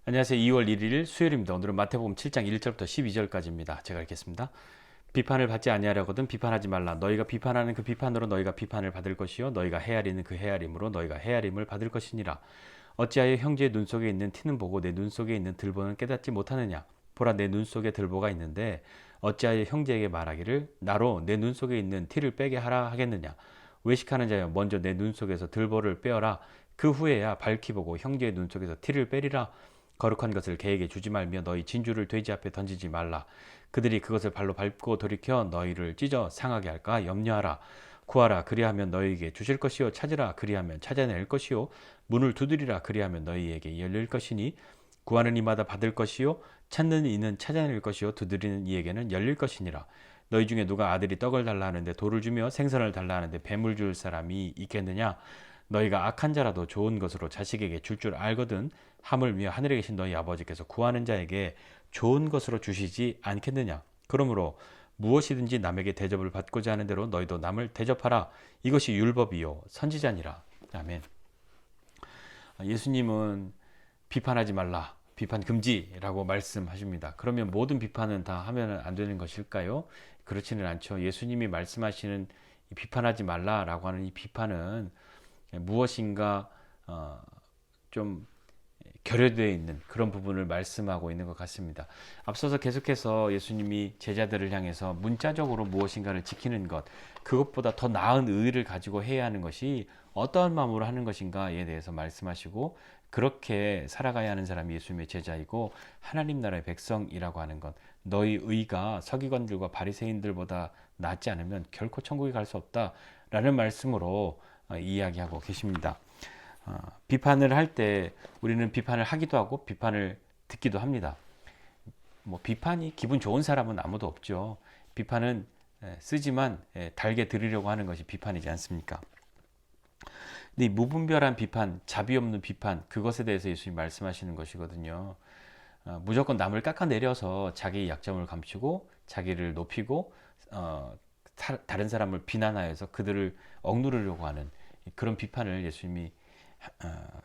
안녕하세요. 2월 1일 수요일입니다. 오늘은 마태복음 7장 1절부터 12절까지입니다. 제가 읽겠습니다. 비판을 받지 아니하려거든 비판하지 말라. 너희가 비판하는 그 비판으로 너희가 비판을 받을 것이요 너희가 헤아리는 그 헤아림으로 너희가 헤아림을 받을 것이니라. 어찌하여 형제의 눈 속에 있는 티는 보고 내 눈 속에 있는 들보는 깨닫지 못하느냐. 보라, 내 눈 속에 들보가 있는데 어찌하여 형제에게 말하기를 나로 내 눈 속에 있는 티를 빼게 하라 하겠느냐. 외식하는 자여, 먼저 내 눈 속에서 들보를 빼어라. 그 후에야 밝히 보고 형제의 눈 속에서 티를 빼리라. 거룩한 것을 개에게 주지 말며 너희 진주를 돼지 앞에 던지지 말라. 그들이 그것을 발로 밟고 돌이켜 너희를 찢어 상하게 할까 염려하라. 구하라, 그리하면 너희에게 주실 것이요, 찾으라, 그리하면 찾아낼 것이요, 문을 두드리라, 그리하면 너희에게 열릴 것이니, 구하는 이마다 받을 것이요, 찾는 이는 찾아낼 것이요, 두드리는 이에게는 열릴 것이니라. 너희 중에 누가 아들이 떡을 달라 하는데 돌을 주며 생선을 달라 하는데 뱀을 줄 사람이 있겠느냐? 너희가 악한 자라도 좋은 것으로 자식에게 줄 알거든 하물며 하늘에 계신 너희 아버지께서 구하는 자에게 좋은 것으로 주시지 않겠느냐. 그러므로 무엇이든지 남에게 대접을 받고자 하는 대로 너희도 남을 대접하라. 이것이 율법이요 선지자니라. 아멘. 예수님은 비판하지 말라, 비판 금지라고 말씀하십니다. 그러면 모든 비판은 다 하면 안 되는 것일까요? 그렇지는 않죠. 예수님이 말씀하시는 비판하지 말라라고 하는 이 비판은 무엇인가 좀 결여되어 있는 그런 부분을 말씀하고 있는 것 같습니다. 앞서서 계속해서 예수님이 제자들을 향해서 문자적으로 무엇인가를 지키는 것, 그것보다 더 나은 의의를 가지고 해야 하는 것이 어떠한 마음으로 하는 것인가에 대해서 말씀하시고, 그렇게 살아가야 하는 사람이 예수님의 제자이고 하나님 나라의 백성이라고 하는 것, 너희 의가 서기관들과 바리새인들보다 낫지 않으면 결코 천국에 갈 수 없다라는 말씀으로 이야기하고 계십니다. 비판을 할 때 우리는 비판을 하기도 하고 비판을 듣기도 합니다. 뭐 비판이 기분 좋은 사람은 아무도 없죠. 비판은 쓰지만 달게 들으려고 하는 것이 비판이지 않습니까? 근데 이 무분별한 비판, 자비 없는 비판, 그것에 대해서 예수님이 말씀하시는 것이거든요. 무조건 남을 깎아내려서 자기의 약점을 감추고 자기를 높이고 다른 사람을 비난하여서 그들을 억누르려고 하는 그런 비판을 예수님이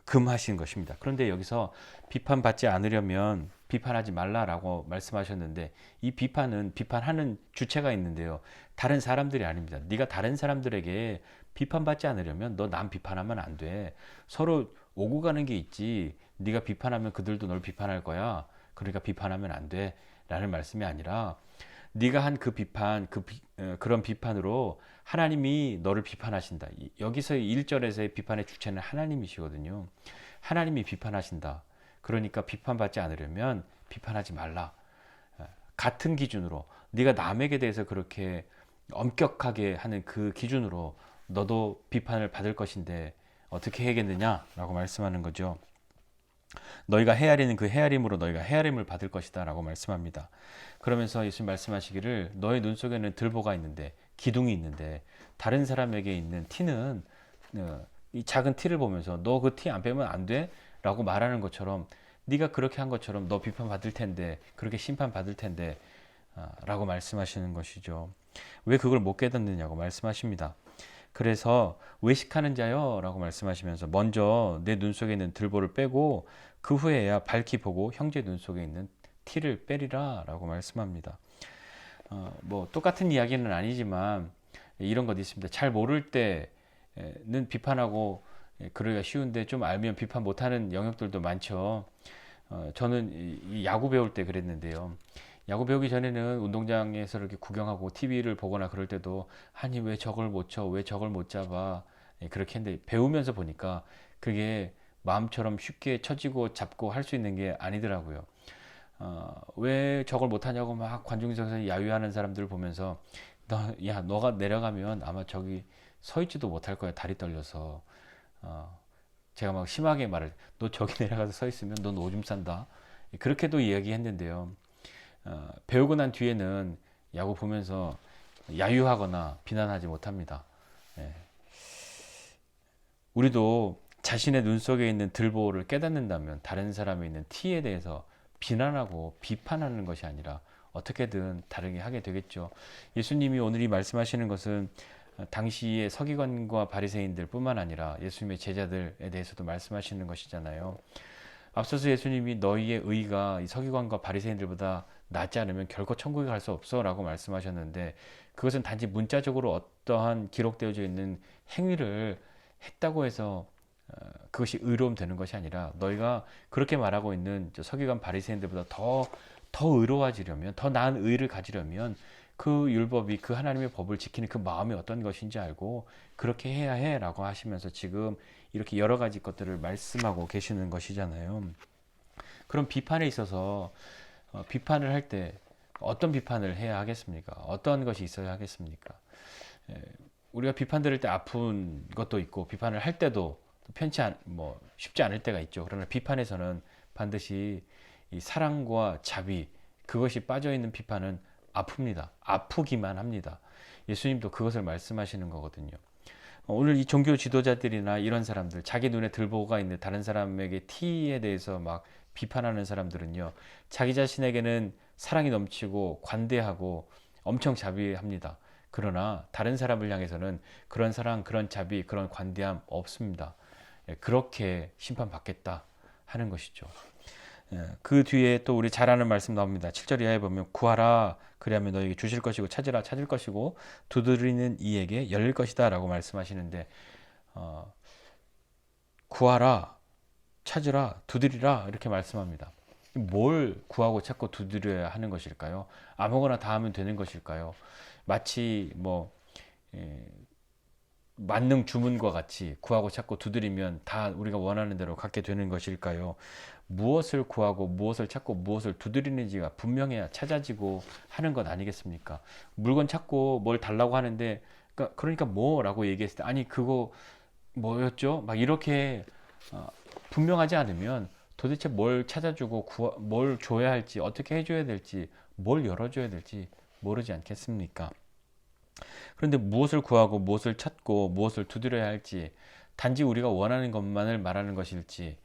금하신 것입니다. 그런데 여기서 비판받지 않으려면 비판하지 말라라고 말씀하셨는데, 이 비판은 비판하는 주체가 있는데요, 다른 사람들이 아닙니다. 네가 다른 사람들에게 비판받지 않으려면 너 남 비판하면 안 돼. 서로 오고 가는 게 있지. 네가 비판하면 그들도 널 비판할 거야. 그러니까 비판하면 안 돼 라는 말씀이 아니라, 네가 한 그 비판, 그런 비판으로 하나님이 너를 비판하신다. 여기서의 1절에서의 비판의 주체는 하나님이시거든요. 하나님이 비판하신다. 그러니까 비판받지 않으려면 비판하지 말라. 같은 기준으로 네가 남에게 대해서 그렇게 엄격하게 하는 그 기준으로 너도 비판을 받을 것인데 어떻게 해야겠느냐라고 말씀하는 거죠. 너희가 헤아리는 그 헤아림으로 너희가 헤아림을 받을 것이다 라고 말씀합니다. 그러면서 예수님 말씀하시기를 너의 눈 속에는 들보가 있는데, 기둥이 있는데, 다른 사람에게 있는 티는 이 작은 티를 보면서 너 그 티 안 빼면 안 돼? 라고 말하는 것처럼, 네가 그렇게 한 것처럼 너 비판 받을 텐데, 그렇게 심판 받을 텐데 라고 말씀하시는 것이죠. 왜 그걸 못 깨닫느냐고 말씀하십니다. 그래서 외식하는 자여 라고 말씀하시면서 먼저 내 눈 속에 있는 들보를 빼고 그 후에야 밝히 보고 형제 눈 속에 있는 티를 빼리라 라고 말씀합니다. 뭐 똑같은 이야기는 아니지만 이런 것 있습니다. 잘 모를 때는 비판하고 그러기가 쉬운데 좀 알면 비판 못하는 영역들도 많죠. 저는 이 야구 배울 때 그랬는데요. 야구 배우기 전에는 운동장에서 이렇게 구경하고 TV를 보거나 그럴 때도, 아니 왜 저걸 못 쳐, 왜 저걸 못 잡아, 그렇게 했는데 배우면서 보니까 그게 마음처럼 쉽게 쳐지고 잡고 할 수 있는 게 아니더라고요. 왜 저걸 못하냐고 막 관중석에서 야유하는 사람들을 보면서, 야 너가 내려가면 아마 저기 서 있지도 못할 거야, 다리 떨려서. 제가 막 심하게 말을, 너 저기 내려가서 서 있으면 넌 오줌 싼다, 그렇게도 이야기했는데요. 배우고 난 뒤에는 야구 보면서 야유하거나 비난하지 못합니다. 예. 우리도 자신의 눈 속에 있는 들보를 깨닫는다면 다른 사람에 있는 티에 대해서 비난하고 비판하는 것이 아니라 어떻게든 다르게 하게 되겠죠. 예수님이 오늘 이 말씀하시는 것은 당시의 서기관과 바리새인들 뿐만 아니라 예수님의 제자들에 대해서도 말씀하시는 것이잖아요. 앞서서 예수님이 너희의 의가 이 서기관과 바리새인들보다 낫지 않으면 결코 천국에 갈 수 없어라고 말씀하셨는데, 그것은 단지 문자적으로 어떠한 기록되어져 있는 행위를 했다고 해서 그것이 의로움 되는 것이 아니라, 너희가 그렇게 말하고 있는 저 서기관 바리새인들보다 더 의로워지려면, 더 나은 의를 가지려면 그 율법이, 그 하나님의 법을 지키는 그 마음이 어떤 것인지 알고 그렇게 해야 해라고 하시면서 지금 이렇게 여러 가지 것들을 말씀하고 계시는 것이잖아요. 그럼 비판에 있어서 비판을 할 때 어떤 비판을 해야 하겠습니까? 어떤 것이 있어야 하겠습니까? 우리가 비판 들을 때 아픈 것도 있고, 비판을 할 때도 쉽지 않을 때가 있죠. 그러나 비판에서는 반드시 이 사랑과 자비, 그것이 빠져 있는 비판은 아픕니다. 아프기만 합니다. 예수님도 그것을 말씀하시는 거거든요. 오늘 이 종교 지도자들이나 이런 사람들, 자기 눈에 들보가 있는 다른 사람에게 티에 대해서 막 비판하는 사람들은요, 자기 자신에게는 사랑이 넘치고 관대하고 엄청 자비합니다. 그러나 다른 사람을 향해서는 그런 사랑, 그런 자비, 그런 관대함 없습니다. 그렇게 심판받겠다 하는 것이죠. 그 뒤에 또 우리 잘 아는 말씀 나옵니다. 7절 이하에 보면, 구하라 그리하면 너에게 주실 것이고, 찾으라 찾을 것이고, 두드리는 이에게 열릴 것이다 라고 말씀하시는데, 구하라, 찾으라, 두드리라 이렇게 말씀합니다. 뭘 구하고 찾고 두드려야 하는 것일까요? 아무거나 다 하면 되는 것일까요? 마치 만능 주문과 같이 구하고 찾고 두드리면 다 우리가 원하는 대로 갖게 되는 것일까요? 무엇을 구하고 무엇을 찾고 무엇을 두드리는지가 분명해야 찾아지고 하는 것 아니겠습니까? 물건 찾고 뭘 달라고 하는데, 그러니까 뭐라고 얘기했을 때, 아니 그거 뭐였죠? 막 이렇게 분명하지 않으면 도대체 뭘 찾아주고 뭘 줘야 할지, 어떻게 해줘야 될지, 뭘 열어줘야 될지 모르지 않겠습니까? 그런데 무엇을 구하고 무엇을 찾고 무엇을 두드려야 할지, 단지 우리가 원하는 것만을 말하는 것일지,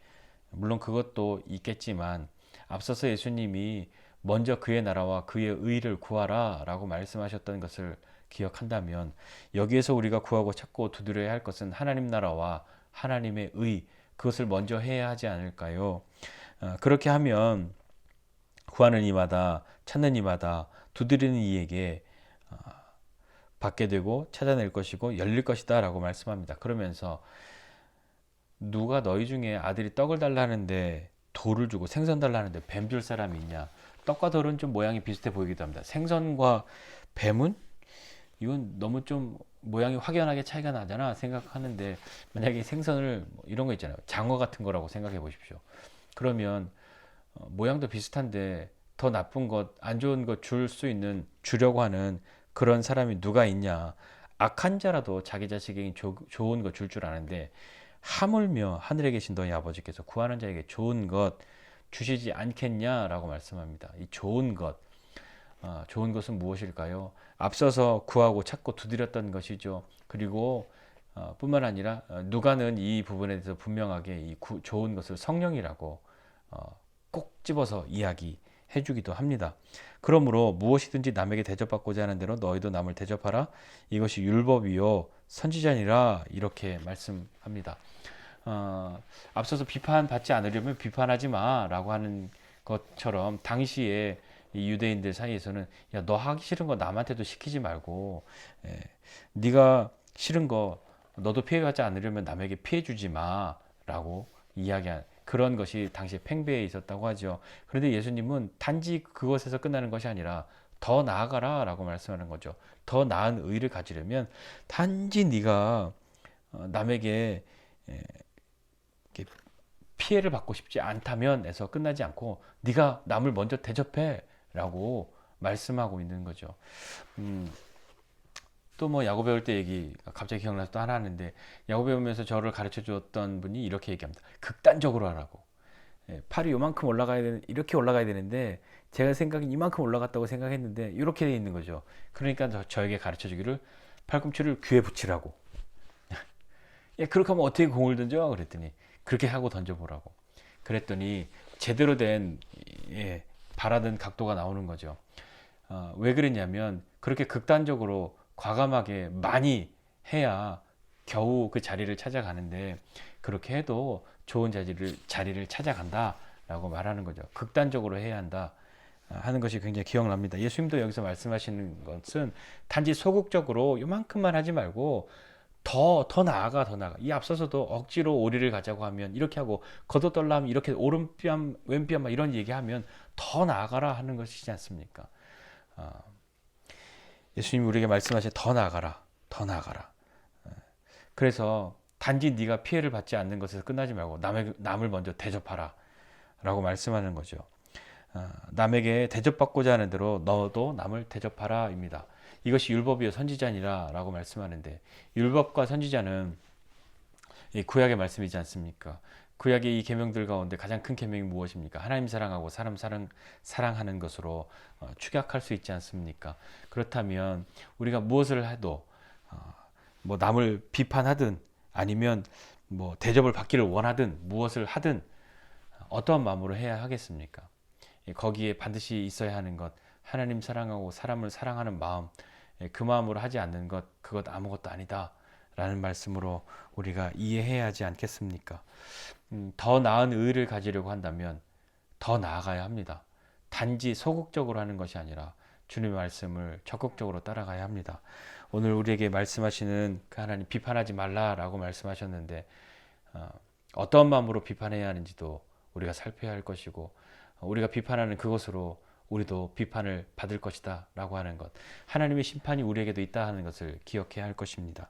물론 그것도 있겠지만, 앞서서 예수님이 먼저 그의 나라와 그의 의를 구하라 라고 말씀하셨던 것을 기억한다면, 여기에서 우리가 구하고 찾고 두드려야 할 것은 하나님 나라와 하나님의 의, 그것을 먼저 해야 하지 않을까요? 그렇게 하면 구하는 이마다, 찾는 이마다, 두드리는 이에게 받게 되고 찾아낼 것이고 열릴 것이다 라고 말씀합니다. 그러면서 누가 너희 중에 아들이 떡을 달라는데 돌을 주고 생선 달라는데 뱀 줄 사람이 있냐? 떡과 돌은 좀 모양이 비슷해 보이기도 합니다. 생선과 뱀은 이건 너무 좀 모양이 확연하게 차이가 나잖아 생각하는데, 만약에 생선을 이런 거 있잖아요, 장어 같은 거라고 생각해 보십시오. 그러면 모양도 비슷한데 더 나쁜 것, 안 좋은 것 줄 수 있는, 주려고 하는 그런 사람이 누가 있냐? 악한 자라도 자기 자식에게 좋은 것 줄 아는데, 하물며 하늘에 계신 너희 아버지께서 구하는 자에게 좋은 것 주시지 않겠냐라고 말씀합니다. 이 좋은 것, 좋은 것은 무엇일까요? 앞서서 구하고 찾고 두드렸던 것이죠. 그리고 뿐만 아니라 누가는 이 부분에 대해서 분명하게 이 좋은 것을 성령이라고 꼭 집어서 이야기해 주기도 합니다. 그러므로 무엇이든지 남에게 대접받고자 하는 대로 너희도 남을 대접하라. 이것이 율법이요 선지자니라, 이렇게 말씀합니다. 앞서서 비판받지 않으려면 비판하지 마라고 하는 것처럼, 당시에 이 유대인들 사이에서는, 야, 너 하기 싫은 거 남한테도 시키지 말고, 네가 싫은 거 너도 피해가지 않으려면 남에게 피해 주지 마라고 이야기한 그런 것이 당시에 팽배해 있었다고 하죠. 그런데 예수님은 단지 그것에서 끝나는 것이 아니라 더 나아가라 라고 말씀하는 거죠. 더 나은 의를 가지려면 단지 네가 남에게 피해를 받고 싶지 않다면에서 끝나지 않고, 네가 남을 먼저 대접해 라고 말씀하고 있는 거죠. 또 뭐 야구 배울 때 얘기 갑자기 기억나서 또 하나 하는데, 야구 배우면서 저를 가르쳐 줬던 분이 이렇게 얘기합니다. 극단적으로 하라고. 팔이 요만큼 이렇게 올라가야 되는데 제가 생각엔 이만큼 올라갔다고 생각했는데 이렇게 돼 있는 거죠. 그러니까 저에게 가르쳐 주기를 팔꿈치를 귀에 붙이라고. 야, 그렇게 하면 어떻게 공을 던져? 그랬더니 그렇게 하고 던져보라고. 그랬더니 제대로 된 바라던 각도가 나오는 거죠. 왜 그랬냐면, 그렇게 극단적으로 과감하게 많이 해야 겨우 그 자리를 찾아가는데, 그렇게 해도 좋은 자리를 찾아간다라고 말하는 거죠. 극단적으로 해야 한다 하는 것이 굉장히 기억납니다. 예수님도 여기서 말씀하시는 것은 단지 소극적으로 요만큼만 하지 말고 더 나아가. 이 앞서서도 억지로 오리를 가자고 하면 이렇게 하고 걷어떨라 하면 이렇게 오른뺨 왼뺨 막 이런 얘기하면 더 나아가라 하는 것이지 않습니까? 예수님이 우리에게 말씀하신 더 나아가라. 그래서 단지 네가 피해를 받지 않는 것에서 끝나지 말고 남을 먼저 대접하라 라고 말씀하는 거죠. 남에게 대접받고자 하는 대로 너도 남을 대접하라 입니다. 이것이 율법이요 선지자니라 라고 말씀하는데, 율법과 선지자는 구약의 말씀이지 않습니까? 구약의 이 계명들 가운데 가장 큰 계명이 무엇입니까? 하나님 사랑하고 사람 사랑하는 것으로 축약할 수 있지 않습니까? 그렇다면 우리가 무엇을 해도 뭐 남을 비판하든 아니면 뭐 대접을 받기를 원하든 무엇을 하든 어떠한 마음으로 해야 하겠습니까? 거기에 반드시 있어야 하는 것, 하나님 사랑하고 사람을 사랑하는 마음, 그 마음으로 하지 않는 것, 그것 아무것도 아니다 라는 말씀으로 우리가 이해해야 하지 않겠습니까? 더 나은 의를 가지려고 한다면 더 나아가야 합니다. 단지 소극적으로 하는 것이 아니라 주님의 말씀을 적극적으로 따라가야 합니다. 오늘 우리에게 말씀하시는 그 하나님, 비판하지 말라라고 말씀하셨는데 어떤 마음으로 비판해야 하는지도 우리가 살펴야 할 것이고, 우리가 비판하는 그것으로 우리도 비판을 받을 것이다 라고 하는 것, 하나님의 심판이 우리에게도 있다 하는 것을 기억해야 할 것입니다.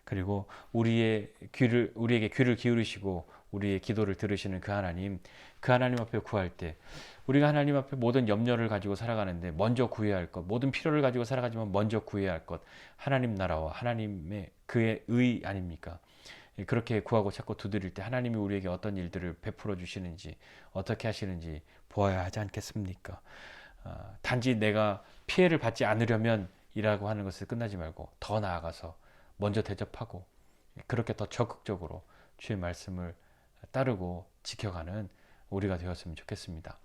그리고 우리에게 귀를 기울이시고 우리의 기도를 들으시는 그 하나님 앞에 구할 때, 우리가 하나님 앞에 모든 염려를 가지고 살아가는데 먼저 구해야 할 것, 모든 필요를 가지고 살아가지만 먼저 구해야 할 것, 하나님 나라와 하나님의 그의 의 아닙니까? 그렇게 구하고 찾고 두드릴 때 하나님이 우리에게 어떤 일들을 베풀어 주시는지, 어떻게 하시는지 보아야 하지 않겠습니까? 단지 내가 피해를 받지 않으려면 이라고 하는 것을 끝나지 말고 더 나아가서 먼저 대접하고 그렇게 더 적극적으로 주의 말씀을 따르고 지켜가는 우리가 되었으면 좋겠습니다.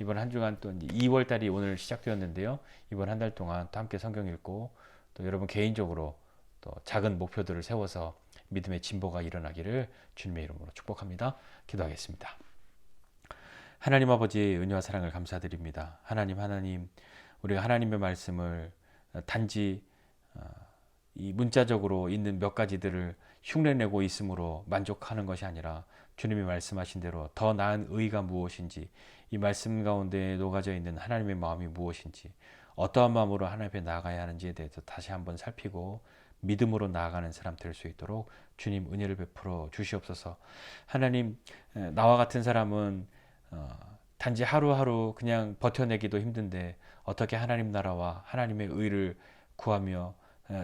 이번 한 주간 또 2월 달이 오늘 시작되었는데요. 이번 한 달 동안 또 함께 성경 읽고 또 여러분 개인적으로 또 작은 목표들을 세워서 믿음의 진보가 일어나기를 주님의 이름으로 축복합니다. 기도하겠습니다. 하나님 아버지의 은혜와 사랑을 감사드립니다. 하나님, 우리가 하나님의 말씀을 단지 이 문자적으로 있는 몇 가지들을 흉내내고 있음으로 만족하는 것이 아니라 주님이 말씀하신 대로 더 나은 의가 무엇인지, 이 말씀 가운데 녹아져 있는 하나님의 마음이 무엇인지, 어떠한 마음으로 하나님 앞에 나아가야 하는지에 대해서 다시 한번 살피고 믿음으로 나아가는 사람 될 수 있도록 주님 은혜를 베풀어 주시옵소서. 하나님, 나와 같은 사람은 단지 하루하루 그냥 버텨내기도 힘든데 어떻게 하나님 나라와 하나님의 의를 구하며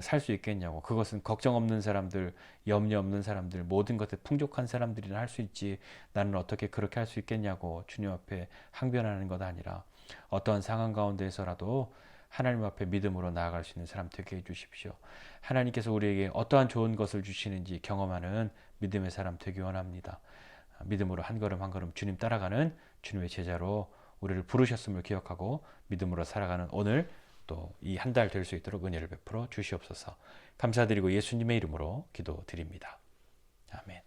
살 수 있겠냐고. 그것은 걱정 없는 사람들, 염려 없는 사람들, 모든 것에 풍족한 사람들이나 할 수 있지, 나는 어떻게 그렇게 할 수 있겠냐고 주님 앞에 항변하는 것 아니라 어떠한 상황 가운데에서라도 하나님 앞에 믿음으로 나아갈 수 있는 사람 되게 해주십시오. 하나님께서 우리에게 어떠한 좋은 것을 주시는지 경험하는 믿음의 사람 되기 원합니다. 믿음으로 한 걸음 한 걸음 주님 따라가는 주님의 제자로 우리를 부르셨음을 기억하고 믿음으로 살아가는 오늘 또 이 한 달 될 수 있도록 은혜를 베풀어 주시옵소서. 감사드리고 예수님의 이름으로 기도드립니다. 아멘.